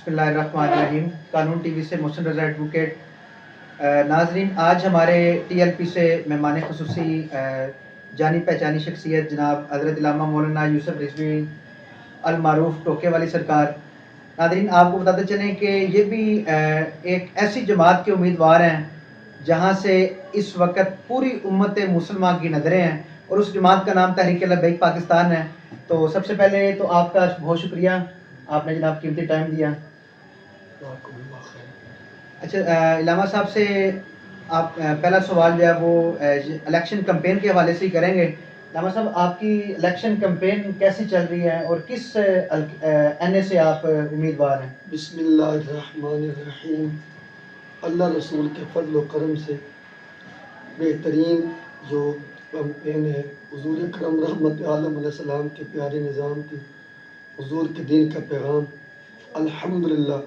बिस्मिल्लाहिर्रहमानिर्रहीम। कानून टीवी से मोहसिन रज़ा एडवोकेट। नाजरीन, आज हमारे टीएलपी से मेहमान ख़ुसूसी जानी पहचानी शख्सियत जनाब हज़रत इल्लामा मौलाना यूसुफ रिज़वी अल मारूफ टोके वाली सरकार। नाजरीन, आपको बताते चलें कि ये भी एक ऐसी जमात के उम्मीदवार हैं जहाँ से इस वक्त पूरी उम्मत मुसलमान की नज़रें हैं, और उस जमात का नाम तहरीक लब्बैक पाकिस्तान है। तो सबसे पहले तो आपका बहुत शुक्रिया, आपने जनाब कीमती टाइम दिया। अच्छा, इलामा साहब से आप पहला सवाल जो है वो इलेक्शन कैंपेन के हवाले से ही करेंगे। इलामा साहब, आपकी इलेक्शन कैंपेन कैसी चल रही है और किस एनए से आप उम्मीदवार हैं? बिस्मिल्लाहिर्रहमानिर्रहीम। अल्लाह रसूल के फضل व करम से बेहतरीन जो कैंपेन है, हुजूर अकरम रहमत आलम अलैहिस्सलाम के प्यारे निज़ाम की, हुजूर के दीन का पैगाम अल्हम्दुलिल्लाह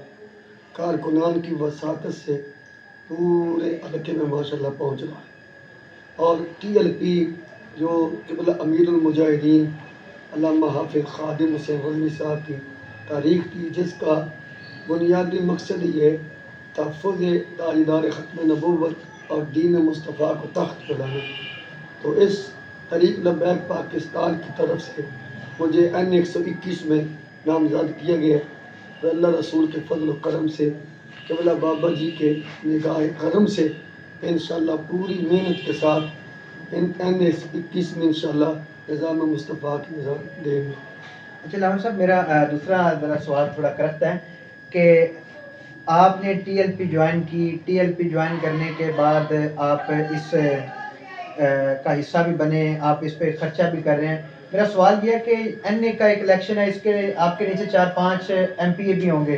कारकुनान की वसातत से पूरे इलाके में माशाअल्लाह पहुँच रहा है। और टीएलपी जो क़िबला अमीरुल मुजाहिदीन अल्लामा हाफिज़ ख़ादिम हुसैन रिज़वी साहब की तारीख़ थी, जिसका बुनियादी मकसद ये है तहफ़्फ़ुज़ ताजदार ख़त्म नबुव्वत और दीन मुस्तफ़ा को तख्त पर लाना। तो इस तहरीक लब्बैक पाकिस्तान की तरफ से मुझे N121 में नामज़द किया गया। तो अल्लाह रसूल के फضل व करम से, क़िबला बाबा जी के निगाह करम से इंशाअल्लाह पूरी मेहनत के साथ N121 में इंशाअल्लाह निज़ाम मुस्तफ़ा की निज़ाम देंगे। अच्छा इलामा साहब, मेरा दूसरा ज़रा सवाल थोड़ा करता है कि आपने टीएलपी ज्वाइन की, टीएलपी ज्वाइन करने के बाद आप इस का हिस्सा भी बने, आप इस पे खर्चा भी कर रहे हैं। मेरा सवाल यह है कि एनए का एक इलेक्शन है, इसके आपके नीचे 4-5 एमपीए भी होंगे,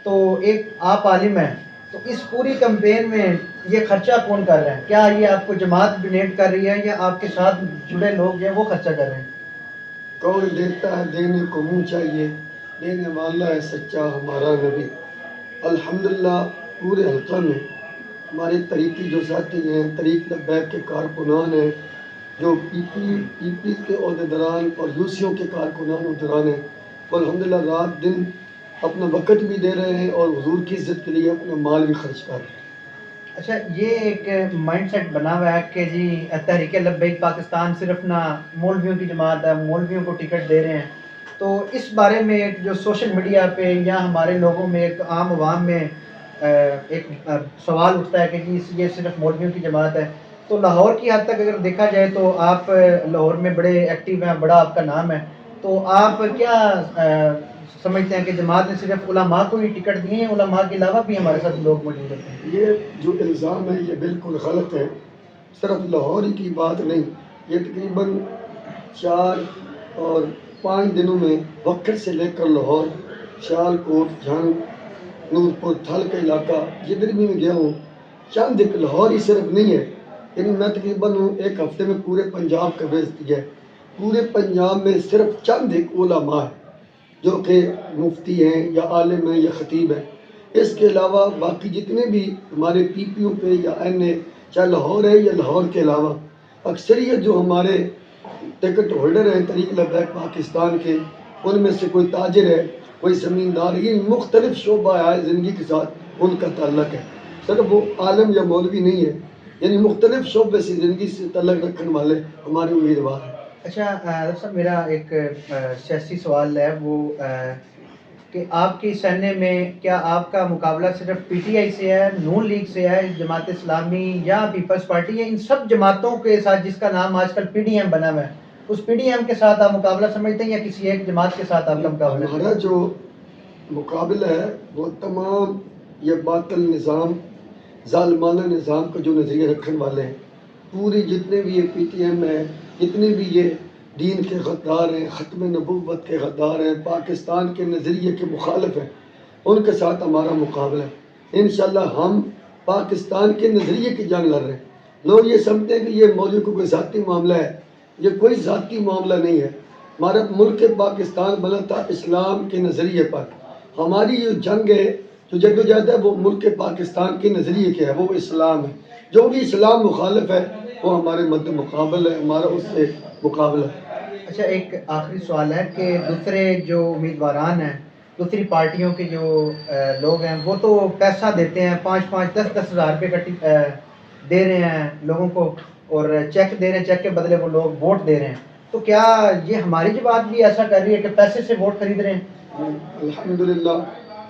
तो एक आप आलिम हैं, तो इस पूरी कैंपेन में ये खर्चा कौन कर रहा है? क्या ये आपको जमात डोनेट कर रही है या आपके साथ जुड़े लोग हैं वो खर्चा कर रहे हैं? कौन देता है देने को मुँह चाहिए, देने वाला है सच्चा हमारा नबी। अल्हम्दुलिल्लाह पूरे हल्का में हमारे तरीक़ी जो साथी हैं, तहरीक लब्बैक के कारकुनान हैं, जो पीपी के अहदेदारान और यूसियों के कारकुनान अहदेदारान हैं, वो अल्हम्दुलिल्लाह रात दिन अपना वक़्त भी दे रहे हैं और हुजूर की इज़्ज़त के लिए अपना माल भी खर्च कर रहे हैं। अच्छा, ये एक माइंडसेट बना हुआ है कि जी तहरीक लब्बैक पाकिस्तान सिर्फ ना मौलवियों की जमात है, मौलवियों को टिकट दे रहे हैं। तो इस बारे में एक जो सोशल मीडिया पे या हमारे लोगों में, एक आम आवाम में एक सवाल उठता है कि जी ये सिर्फ मौलवियों की जमात है। तो लाहौर की हद तक अगर देखा जाए तो आप लाहौर में बड़े एक्टिव हैं, बड़ा आपका नाम है, तो आप क्या समझते हैं कि जमात ने सिर्फ उलमा को ही टिकट दिए हैं, उलमा के अलावा भी हमारे साथ लोग मौजूद होते हैं? ये जो इल्ज़ाम है ये बिल्कुल गलत है। सिर्फ लाहौर ही की बात नहीं, ये तकरीबन 4 और 5 दिनों में वक्र से लेकर लाहौर, सियालकोट, झंग, नूरपुर, थल का इलाका जिधर भी मैं गया हूँ, चंद एक लाहौर ही सिर्फ नहीं है, यानी मैं तकरीबन एक हफ्ते में पूरे पंजाब कवरेज किया है। पूरे पंजाब में सिर्फ चंद एक उलमा है जो कि मुफ्ती हैं या आलिम हैं या ख़तीब हैं। इसके अलावा बाकी जितने भी हमारे पीपीओ पे या एनए, चाहे लाहौर है या लाहौर के अलावा, अक्सरियत जो हमारे टिकट होल्डर हैं तहरीक लब्बैक पाकिस्तान के, उनमें से कोई ताजिर है, कोई ज़मींदार, ये मुख्तलिफ शोबा है ज़िंदगी के साथ उनका ताल्लुक़ है। सिर्फ वो आलम या मौलवी नहीं है, यानी मुख्तलिफ शोबे से ज़िंदगी से ताल्लुक़ रखने वाले हमारे उम्मीदवार हैं। अच्छा सर, मेरा एक सियासी सवाल है वो कि आपकी सैन्य में क्या आपका मुकाबला सिर्फ पीटीआई से है, नून लीग से है, जमात इस्लामी या पीपल्स पार्टी है? इन सब जमातों के साथ जिसका नाम आजकल पीडीएम बना हुआ है, उस पीडीएम के साथ आप मुकाबला समझते हैं या किसी एक जमात के साथ आपका मुकाबला? हमारा जो मुकाबला है वो तमाम ये बातिल निज़ाम, ज़ालिमाना निज़ाम का जो नज़रिया रखने वाले हैं, पूरी जितने भी ये पीटीएम है, जितने भी ये दीन के गद्दार हैं, ख़त्म नबुव्वत के गद्दार हैं, पाकिस्तान के नज़रिए के मुखालिफ हैं, उनके साथ हमारा मुकाबला है। इंशाअल्लाह हम पाकिस्तान के नज़रिए की जंग लड़ रहे हैं। लोग ये समझते हैं कि ये मौलवी को कोई ज़ाती मामला है, ये कोई ज़ाती मामला नहीं है। हमारा मुल्क पाकिस्तान बना था इस्लाम के नज़रिए पर। हमारी ये जंग है, जो जद्दोजहद है, वो मुल्क पाकिस्तान के नज़रिए के है, वो इस्लाम है। जो भी इस्लाम मुखालिफ है वो हमारे मद्दे मुकाबला है, हमारा उससे मुकाबला है। अच्छा, एक आखिरी सवाल है कि दूसरे जो उम्मीदवारान हैं دوسری پارٹیوں کے جو لوگ ہیں وہ تو پیسہ دیتے ہیں، 5-5 10-10 ہزار روپے کا دے رہے ہیں لوگوں کو، اور چیک دے رہے ہیں، چیک کے بدلے وہ لوگ ووٹ دے رہے ہیں. تو کیا یہ ہماری جماعت بھی ایسا کر رہی ہے کہ پیسے سے ووٹ خرید رہے ہیں؟ الحمدللہ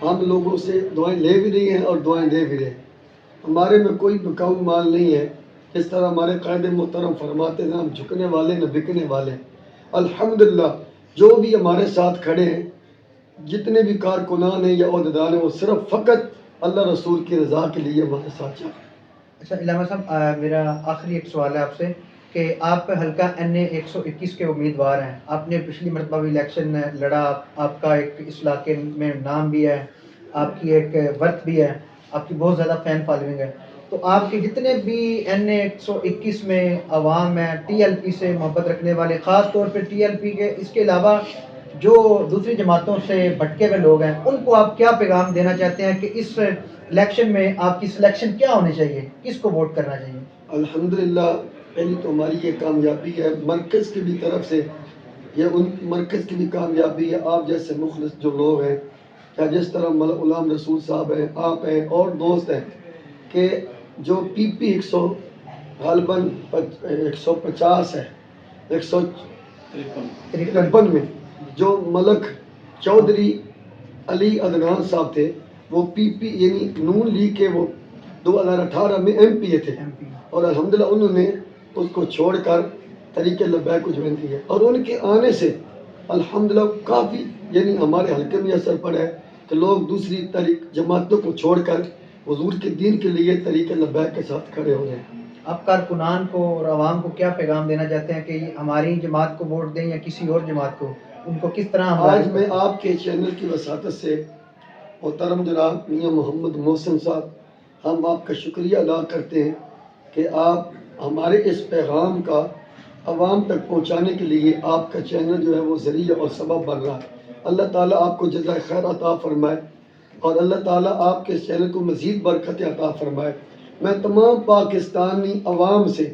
ہم لوگوں سے دعائیں لے بھی رہی ہیں اور دعائیں دے بھی رہے ہیں. ہمارے میں کوئی بکاؤ مال نہیں ہے. اس طرح ہمارے قائد محترم فرماتے ہیں ہم جھکنے والے نہ بکنے والے. الحمدللہ جو بھی ہمارے ساتھ کھڑے ہیں، جتنے بھی کارکنان ہیں یا عہدیدار ہیں، وہ صرف فقط اللہ رسول کی رضا کے لیے ہمارے ساتھ چل رہے ہیں. اچھا علامہ صاحب، میرا آخری ایک سوال ہے آپ سے کہ آپ حلقہ NA 121 کے امیدوار ہیں. آپ نے پچھلی مرتبہ بھی الیکشن لڑا، آپ کا ایک اس علاقے میں نام بھی ہے، آپ کی ایک ورث بھی ہے، آپ کی بہت زیادہ فین فالوئنگ ہے. تو آپ کے جتنے بھی NA 121 میں عوام ہیں، TLP سے محبت رکھنے والے، خاص طور پہ TLP کے، اس کے علاوہ جو دوسری جماعتوں سے بھٹکے ہوئے لوگ ہیں، ان کو آپ کیا پیغام دینا چاہتے ہیں کہ اس الیکشن میں آپ کی سلیکشن کیا ہونی چاہیے، کس کو ووٹ کرنا چاہیے؟ الحمدللہ پہلی تو ہماری یہ کامیابی ہے مرکز کی بھی طرف سے، یہ ان مرکز کی بھی کامیابی ہے. آپ جیسے مخلص جو لوگ ہیں، یا جس طرح غلام رسول صاحب ہیں، آپ ہیں اور دوست ہیں، کہ جو PP 100 غالباً 150 ہے، 153 میں جو ملک چودھری علی عدنان صاحب تھے، وہ PP یعنی نون لیگ کے وہ 2018 میں MP تھے، اور الحمدللہ انہوں نے اس کو چھوڑ کر طریق لبیک کو جوائن کیا، اور ان کے آنے سے الحمدللہ کافی یعنی ہمارے حلقے میں اثر پڑا ہے کہ لوگ دوسری جماعتوں کو چھوڑ کر حضور کے دین کے لیے طریق لبیک کے ساتھ کھڑے ہو گئے. آپ کارکنان کو اور عوام کو کیا پیغام دینا چاہتے ہیں کہ ہماری جماعت کو ووٹ دیں یا کسی اور جماعت کو، ان کو کس طرح آج میں آپ کے چینل کی وساطت سے محترم جناب میاں محمد محسن صاحب، ہم آپ کا شکریہ ادا کرتے ہیں کہ آپ ہمارے اس پیغام کا عوام تک پہنچانے کے لیے آپ کا چینل جو ہے وہ ذریعہ اور سبب بن رہا ہے. اللہ تعالیٰ آپ کو جزائے خیر عطا فرمائے، اور اللہ تعالیٰ آپ کے اس چینل کو مزید برکت عطا فرمائے. میں تمام پاکستانی عوام سے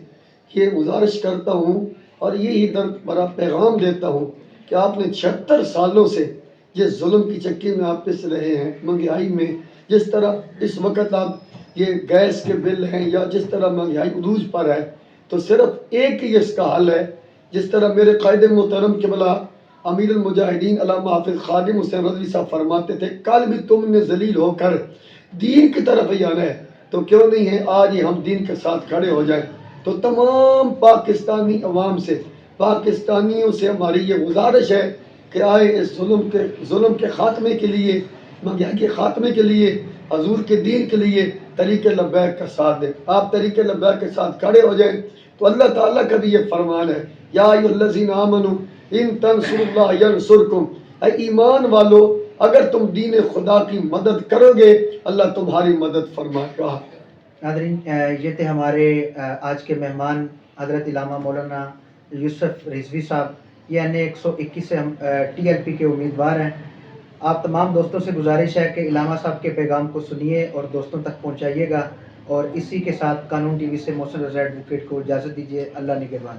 یہ گزارش کرتا ہوں اور یہی درد بڑا پیغام دیتا ہوں کہ آپ نے 76 سالوں سے یہ ظلم کی چکی میں آپ پس رہے ہیں. مہنگائی میں جس طرح اس وقت آپ یہ گیس کے بل ہیں یا جس طرح مہنگائی عروج پر ہے، تو صرف ایک ہی اس کا حل ہے. جس طرح میرے قائد محترم قبلہ امیر المجاہدین علامہ حافظ خادم حسین رضوی صاحب فرماتے تھے، کل بھی تم نے ذلیل ہو کر دین کی طرف ہی آنا ہے، تو کیوں نہیں ہے آج ہی ہم دین کے ساتھ کھڑے ہو جائیں. تو تمام پاکستانی عوام سے، پاکستانیوں سے ہماری یہ گزارش ہے کہ آئے اس ظلم کے خاتمے کے لیے، مہنگائی کے خاتمے کے لیے، حضور کے دین کے لیے طریق لبیک کا ساتھ دیں. آپ طریق لبیک کے ساتھ کھڑے ہو جائیں تو اللہ تعالیٰ کا بھی یہ فرمان ہے، یا ایھا الذین آمنوا ان تنصروا اللہ ینصرکم، اے ایمان والو اگر تم دین خدا کی مدد کرو گے اللہ تمہاری مدد فرمائے گا. ناظرین، یہ تھے ہمارے آج کے مہمان حضرت علامہ مولانا یوسف رضوی صاحب، یہ NA 121 سے ہم TLP کے امیدوار ہیں. آپ تمام دوستوں سے گزارش ہے کہ علامہ صاحب کے پیغام کو سنیے اور دوستوں تک پہنچائیے گا، اور اسی کے ساتھ قانون TV سے محسن رضا ایڈوکیٹ کو اجازت دیجیے. اللہ نگہبان.